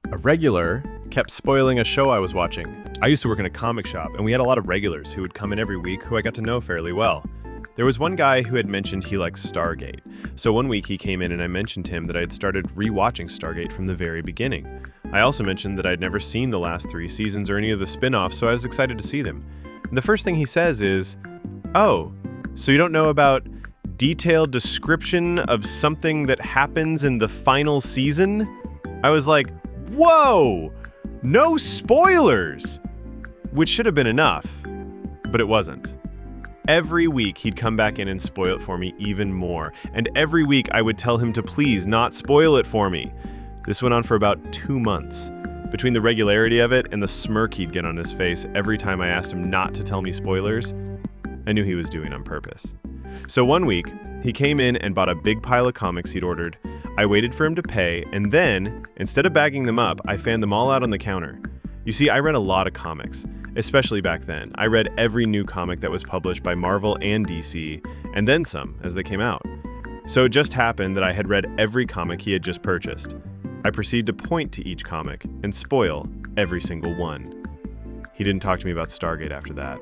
A regular kept spoiling a show I was watching. I used to work in a comic shop, and we had a lot of regulars who would come in every week who I got to know fairly well. There was one guy who had mentioned he likes Stargate. So one week he came in and I mentioned to him that I had started rewatching Stargate from the very beginning. I also mentioned that I'd never seen the last 3 seasons or any of the spin-offs, so I was excited to see them. And the first thing he says is, "Oh, so you don't know about detailed description of something that happens in the final season?" I was like, whoa! No spoilers! Which should have been enough, but it wasn't. Every week he'd come back in and spoil it for me even more, and every week I would tell him to please not spoil it for me. This went on for about 2 months. Between the regularity of it and the smirk he'd get on his face every time I asked him not to tell me spoilers, I knew he was doing it on purpose. So one week, he came in and bought a big pile of comics he'd ordered. I waited for him to pay, and then, instead of bagging them up, I fanned them all out on the counter. You see, I read a lot of comics, especially back then. I read every new comic that was published by Marvel and DC, and then some as they came out. So it just happened that I had read every comic he had just purchased. I proceeded to point to each comic and spoil every single one. He didn't talk to me about Stargate after that.